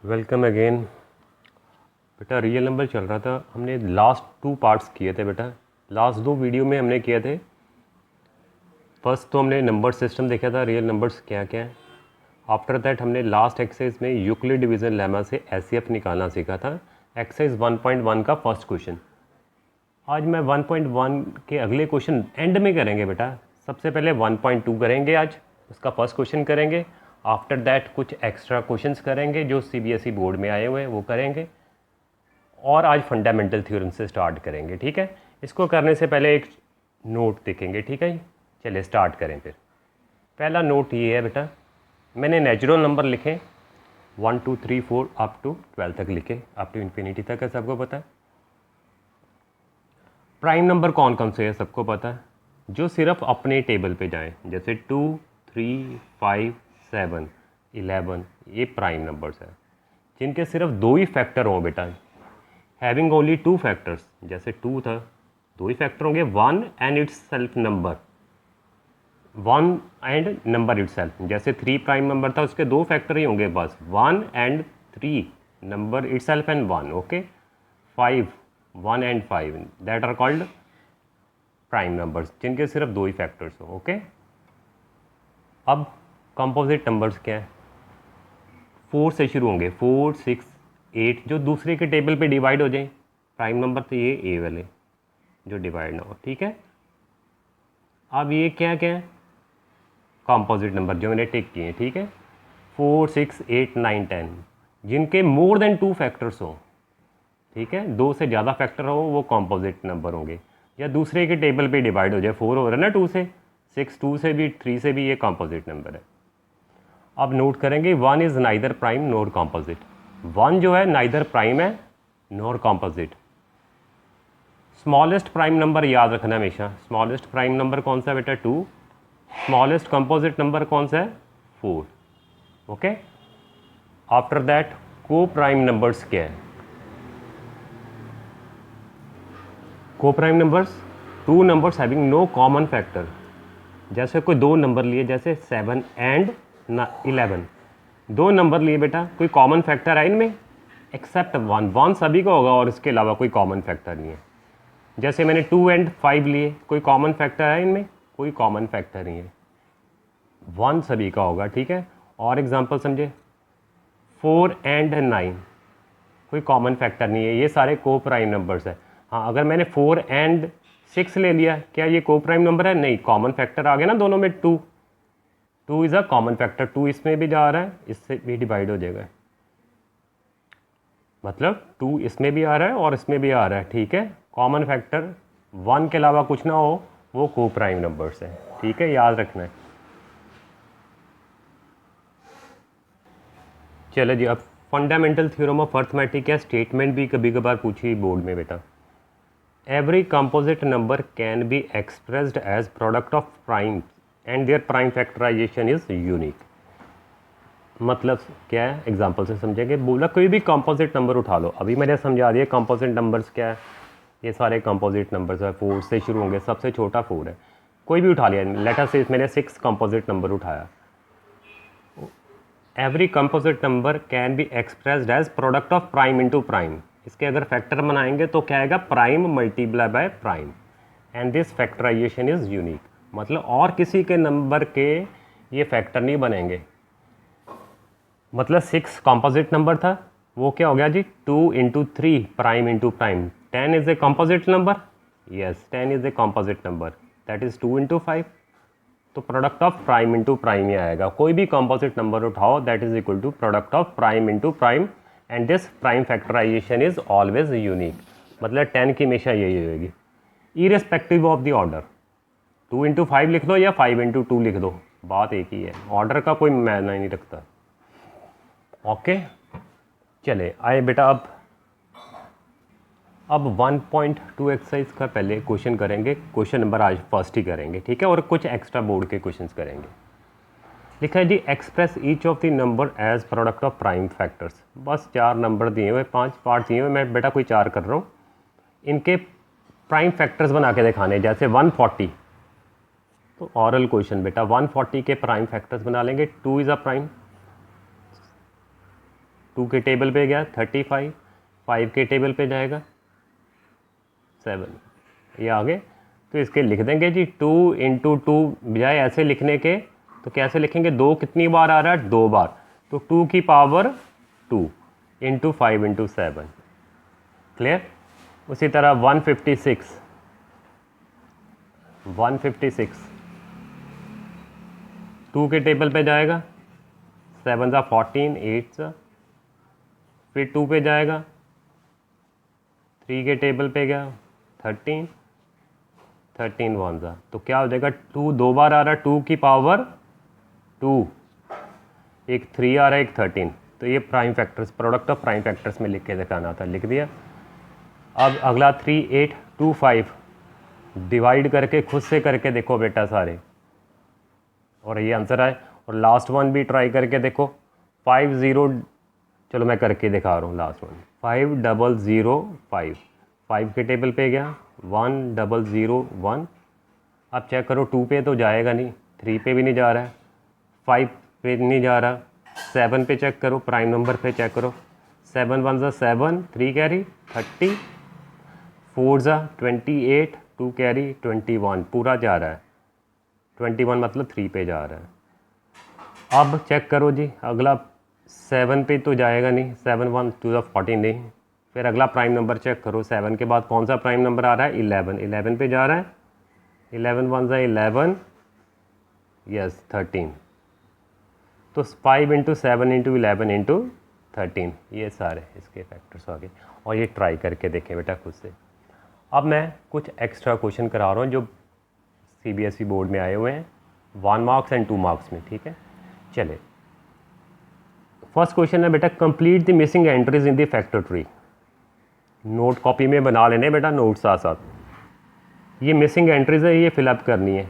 Welcome again. बेटा real number चल रहा था, हमने लास्ट 2 पार्ट्स किए थे बेटा। लास्ट 2 वीडियो में हमने किए थे, फर्स्ट तो हमने नंबर सिस्टम देखा था, रियल नंबर्स क्या क्या हैं। आफ्टर दैट हमने लास्ट एक्सरसाइज में यूक्लिड डिवीज़न लेमा से एचसीएफ निकालना सीखा था। एक्सरसाइज 1.1 का फर्स्ट क्वेश्चन। आज मैं 1.1 के अगले क्वेश्चन एंड में करेंगे बेटा। सबसे पहले 1.2 करेंगे, आज उसका फर्स्ट क्वेश्चन करेंगे। आफ्टर दैट कुछ एक्स्ट्रा क्वेश्चंस करेंगे जो सीबीएसई बोर्ड में आए हुए हैं वो करेंगे, और आज फंडामेंटल थ्योरम से स्टार्ट करेंगे। ठीक है, इसको करने से पहले एक नोट देखेंगे। ठीक है, चलिए स्टार्ट करें। फिर पहला नोट ये है बेटा, मैंने नेचुरल नंबर लिखे 1 2 3 4 अप टू 12 तक लिखे, अप टू इन्फिनिटी तक है, सबको पता है। प्राइम नंबर कौन कौन से है सबको पता है, जो सिर्फ अपने टेबल पे जाएं, जैसे 2 3 5 7 11, ये प्राइम नंबर्स हैं जिनके सिर्फ 2 ही फैक्टर हों बेटा। हैविंग ओनली 2 फैक्टर्स, जैसे 2 था, 2 ही फैक्टर होंगे, 1 and it's self number, 1 and number it's self. जैसे 3 प्राइम नंबर था, उसके 2 फैक्टर ही होंगे बस, 1 and 3, number itself and 1। Okay, 5 1 and 5, that are called prime numbers जिनके सिर्फ 2 ही फैक्टर्स हो। ओके, अब कंपोजिट नंबर्स क्या है, 4 से शुरू होंगे, 4 6 8, जो दूसरे के टेबल पे डिवाइड हो जाए। प्राइम नंबर तो ये ए वाले जो डिवाइड ना हो। ठीक है, अब ये क्या क्या है, कंपोजिट नंबर जो मैंने टिक किए हैं। ठीक है, 4 6 8 9 10, जिनके मोर देन 2 फैक्टर्स हो। ठीक है, 2 से ज़्यादा फैक्टर हो वो कंपोजिट नंबर होंगे, या दूसरे के टेबल पे डिवाइड हो जाए। 4 हो रहा है ना 2 से, 6 2 से भी, 3 से भी, ये कंपोजिट नंबर है। अब नोट करेंगे 1 is neither prime NOR composite. 1 जो है नाइदर प्राइम है नोर कॉम्पोजिट। स्मॉलेस्ट प्राइम नंबर याद रखना हमेशा, स्मॉलेस्ट प्राइम नंबर कौन सा है बेटा, 2। स्मॉलेस्ट कंपोजिट नंबर कौन सा है, 4। Okay, after that coprime numbers क्या है, coprime numbers 2 numbers having no common factor. जैसे कोई 2 नंबर लिए, जैसे 7 एंड 11, 2 नंबर लिए बेटा, कोई कॉमन फैक्टर है इनमें, एक्सेप्ट 1। 1 सभी का होगा और इसके अलावा कोई कॉमन फैक्टर नहीं है। जैसे मैंने 2 एंड 5 लिए, कोई कॉमन फैक्टर है इनमें, कोई कॉमन फैक्टर नहीं है, 1 सभी का होगा। ठीक है, और एग्जांपल समझे, 4 एंड 9, कोई कॉमन फैक्टर नहीं है, ये सारे को प्राइम नंबर्स है। हाँ, अगर मैंने 4 एंड 6 ले लिया, क्या ये को प्राइम नंबर है, नहीं, कॉमन फैक्टर आ गया ना दोनों में, 2 इज़ अ कॉमन फैक्टर, 2 इसमें भी जा रहा है, इससे भी डिवाइड हो जाएगा, मतलब 2 इसमें भी आ रहा है और इसमें भी आ रहा है। ठीक है, कॉमन फैक्टर 1 के अलावा कुछ ना हो वो को प्राइम नंबर्स है। ठीक है, याद रखना है। चलो जी, अब फंडामेंटल थ्योरम ऑफ अर्थमेटिक या स्टेटमेंट भी कभी कभार पूछी बोर्ड में बेटा। Every composite number can be expressed as product of prime and their prime factorisation is unique. मतलब क्या है, एग्जांपल से समझेंगे। बोला कोई भी कंपोजिट नंबर उठा लो, अभी मैंने समझा दिया कंपोजिट नंबर्स क्या है, ये सारे कंपोजिट नंबर्स है, 4 से शुरू होंगे, सबसे छोटा 4 है, कोई भी उठा लिया। लेटर से मैंने 6 कंपोजिट नंबर उठाया। Every composite number can be expressed as product of prime into prime. इसके अगर फैक्टर बनाएंगे तो क्या आएगा, prime multiply by prime, and this factorisation is unique. मतलब और किसी के नंबर के ये फैक्टर नहीं बनेंगे। मतलब 6 कंपोजिट नंबर था, वो क्या हो गया जी, 2 into 3 prime into prime. 10 is a composite number, yes 10 is a composite number, that is 2 into 5। तो product of prime into prime ही आएगा। कोई भी कंपोजिट नंबर उठाओ that is equal to product of prime into prime, and this prime factorisation is always unique. मतलब 10 की हमेशा यही होगी, irrespective of the order. 2 into 5 लिख दो या 5 इंटू 2 लिख दो, बात एक ही है, ऑर्डर का कोई मायना नहीं रखता। ओके, चले आए बेटा, अब 1.2 एक्सरसाइज का पहले क्वेश्चन करेंगे। क्वेश्चन नंबर आज फर्स्ट ही करेंगे, ठीक है, और कुछ एक्स्ट्रा बोर्ड के क्वेश्चंस करेंगे। लिखा है जी, express each of the number as product of prime factors. बस 4 नंबर दिए हुए, 5 पार्ट दिए हुए, मैं बेटा कोई 4 कर रहा हूँ। इनके प्राइम फैक्टर्स बना के दिखाने, जैसे 140, तो ऑरल क्वेश्चन बेटा, 140 के प्राइम फैक्टर्स बना लेंगे। 2 इज़ अ प्राइम, 2 के टेबल पे गया 35, 5 के टेबल पे जाएगा 7, ये आगे। तो इसके लिख देंगे जी 2 इंटू 2, बजाय ऐसे लिखने के तो कैसे लिखेंगे, 2 कितनी बार आ रहा है, 2 बार, तो 2 की पावर 2 इंटू 5 इंटू 7, क्लियर। उसी तरह 156, 2 के टेबल पे जाएगा, 7 ज़ा 14, 8 ज़ा, फिर 2 पे जाएगा, 3 के टेबल पे गया 13, 13 1 ज़ा, तो क्या हो जाएगा, 2 दो बार आ रहा है, 2 की पावर 2, एक 3 आ रहा है, एक 13, तो ये prime factors, product of prime factors में लिख के दिखाना था, लिख दिया। अब अगला 3 8 2 5, डिवाइड करके खुद से करके देखो बेटा सारे, और ये आंसर आए। और लास्ट वन भी ट्राई करके देखो, 5 0, चलो मैं करके दिखा रहा हूँ लास्ट वन, 5 0 0 5, 5 के टेबल पे गया 1 0 0 1, अब चेक करो 2 पे तो जाएगा नहीं, 3 पे भी नहीं जा रहा है, 5 पे नहीं जा रहा, 7 पे चेक करो, प्राइम नंबर पे चेक करो, 7 1 ज़ा 7, 3 कैरी 30, 4 ज़ा 28, 2 कैरी 21, पूरा जा रहा है, 21 मतलब 3 पे जा रहा है। अब चेक करो जी, अगला 7 पे तो जाएगा नहीं, 7 1 2 ज़ा 14 नहीं, फिर अगला प्राइम नंबर चेक करो, 7 के बाद कौन सा प्राइम नंबर आ रहा है, 11, 11 पे जा रहा है, 11 1 ज़ा 11, यस 13, तो 5 इंटू 7 इंटू 11 इंटू 13, ये सारे इसके फैक्टर्स आ गए। और ये ट्राई करके देखें बेटा खुद से। अब मैं कुछ एक्स्ट्रा क्वेश्चन करा रहा हूँ जो CBSE बोर्ड में आए हुए हैं, 1 मार्क्स एंड 2 मार्क्स में, ठीक है। चले, फर्स्ट क्वेश्चन है बेटा, complete the missing entries in the factor tree. Note copy में बना लेने बेटा, नोट साथ साथ। ये मिसिंग एंट्रीज है, ये फिलअप करनी है।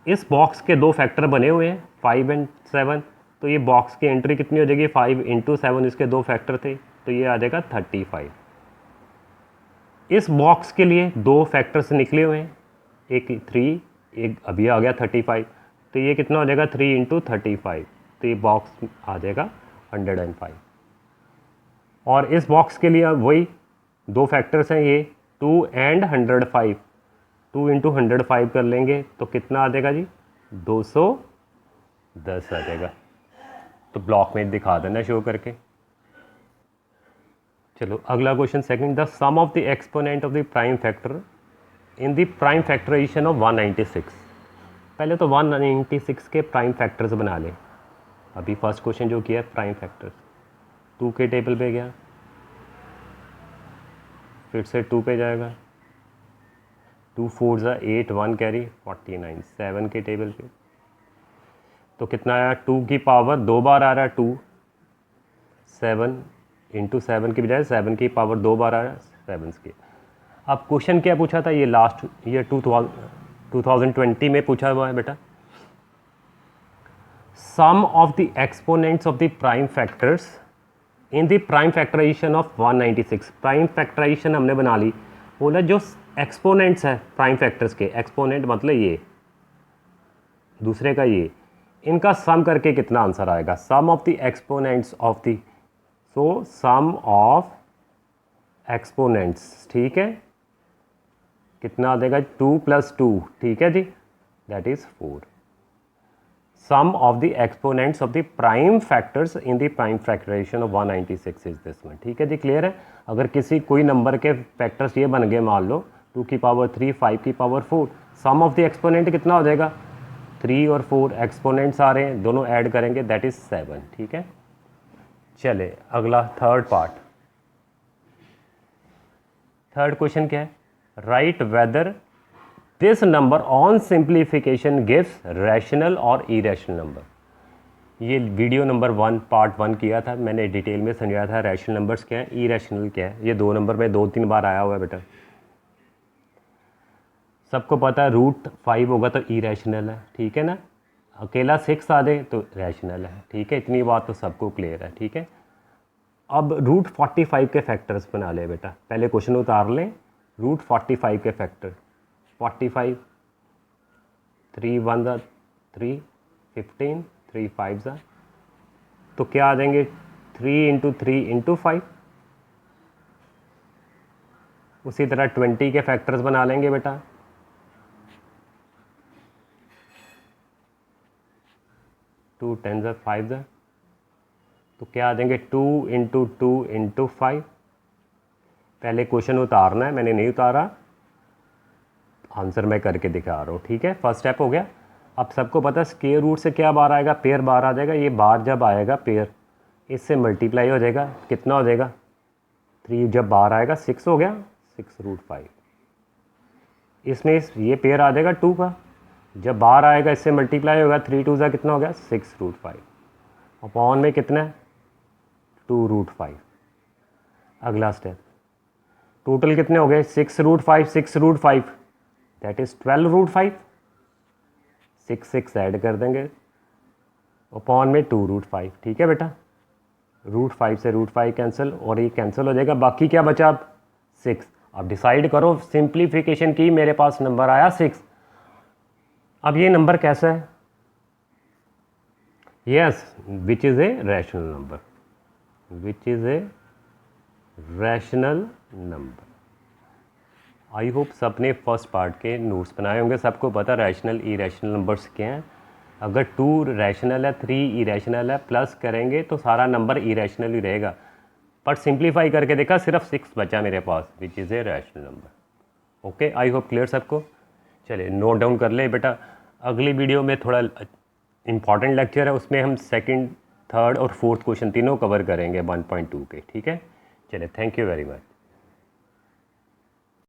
इस बॉक्स के 2 फैक्टर बने हुए हैं 5 एंड 7, तो ये बॉक्स की एंट्री कितनी हो जाएगी, 5 इंटू 7, इसके 2 फैक्टर थे, तो ये आ जाएगा 35। इस बॉक्स के लिए 2 फैक्टर्स निकले हुए हैं, एक 3, एक अभी आ गया 35, तो ये कितना हो जाएगा 3 इंटू 35, तो ये बॉक्स आ जाएगा 105। और इस बॉक्स के लिए वही 2 फैक्टर्स हैं, ये 2 एंड 105, 2 इंटू 105 कर लेंगे तो कितना आ जाएगा जी, 210 आ जाएगा। तो ब्लॉक में दिखा देना शो करके। चलो अगला question second, the sum of the exponent of the prime factor in the prime factorisation of 196। पहले तो 196 के प्राइम फैक्टर्स बना लें। अभी फर्स्ट क्वेश्चन जो किया है प्राइम फैक्टर्स, 2 के टेबल पे गया, फिर से 2 पे जाएगा, 2 4 ज़ा 8, 1 कैरी 49, 7 के टेबल पे, तो कितना आया, 2 की पावर 2 बार आ रहा है 2, 7 इंटू 7 की बजाय 7 की पावर 2 बार आ रहा है 7 की। अब क्वेश्चन क्या पूछा था, ये लास्ट ईयर 2020 में पूछा हुआ है बेटा, sum of the exponents of the prime factors in the prime factorisation of 196। Prime factorization हमने बना ली, बोला जो एक्सपोनेंट्स है प्राइम फैक्टर्स के, एक्सपोनेंट मतलब ये दूसरे का ये, इनका सम करके कितना आंसर आएगा, sum of the exponents of the, so sum of exponents, ठीक है, कितना आ जाएगा 2 + 2, ठीक है जी, that is 4। Sum of the exponents of the prime factors in the prime factorisation of 196 is this one, ठीक है जी, क्लियर है। अगर किसी कोई नंबर के फैक्टर्स ये बन गए, मान लो 2 की पावर 3, 5 की power 4, sum of the exponent कितना हो जाएगा, 3 और 4 एक्सपोनेंट्स आ रहे हैं, दोनों ऐड करेंगे दैट इज 7, ठीक है। चले अगला थर्ड पार्ट, थर्ड क्वेश्चन क्या है, right whether this number on simplification gives rational और इरेशनल नंबर। ये वीडियो नंबर 1 पार्ट 1 किया था मैंने, डिटेल में समझाया था रैशनल नंबर्स क्या है, इरेशनल क्या है। ये 2 नंबर में 2-3 बार आया हुआ है बेटा, सबको पता है √5 होगा तो इरेशनल है, ठीक है ना, अकेला 6 आ दे तो रैशनल है, ठीक है, इतनी बात तो सबको क्लियर है, ठीक है। अब √45 के फैक्टर्स बना ले बेटा, पहले क्वेश्चन उतार लें, √45 के फैक्टर, 45, 3 1 3, 15, 3 5, तो क्या आ जाएंगे 3 इंटू 3 इंटू 5। उसी तरह 20 के फैक्टर्स बना लेंगे बेटा। 2 10 ज़ा 5 ज़ा, तो क्या आ जाएंगे 2 इंटू 2 इंटू 5। पहले क्वेश्चन उतारना है, मैंने नहीं उतारा, आंसर मैं करके दिखा रहा हूँ, ठीक है। फर्स्ट स्टेप हो गया। अब सबको पता है स्क्वायर रूट से क्या बार आएगा, पेयर बार आ जाएगा। ये बार जब आएगा पेयर, इससे मल्टीप्लाई हो जाएगा, कितना हो जाएगा 3, जब बार आएगा 6 हो गया, 6√5। इसमें ये पेयर आ जाएगा 2 का, जब बार आएगा इससे मल्टीप्लाई होगा, 3 2 ज़ा कितना हो गया 6√5। अपॉन में कितना है 2√5। अगला स्टेप, टोटल कितने हो गए 6√5 6√5, दैट इज़ 12√5। 6 ऐड कर देंगे, अपॉन में 2√5, ठीक है बेटा। √5 से √5 कैंसिल, और ये कैंसिल हो जाएगा, बाकी क्या बचा अब 6। अब डिसाइड करो, सिंप्लीफिकेशन की, मेरे पास नंबर आया 6। अब ये नंबर कैसा है, yes, which is a rational number, which is a rational number. I hope सबने फर्स्ट पार्ट के नोट्स बनाए होंगे, सबको पता रैशनल इरेशनल नंबर्स क्या हैं। अगर 2 रैशनल है 3 इरेशनल है, प्लस करेंगे तो सारा नंबर इरेशनल ही रहेगा। पर सिंप्लीफाई करके देखा, सिर्फ 6 बचा मेरे पास, which is a rational number. Okay, I hope clear सबको। चलिए नोट डाउन कर ले बेटा। अगली वीडियो में थोड़ा इंपॉर्टेंट लेक्चर है, उसमें हम सेकंड, थर्ड और फोर्थ क्वेश्चन तीनों कवर करेंगे 1.2 के, ठीक है। चलिए, थैंक यू वेरी मच।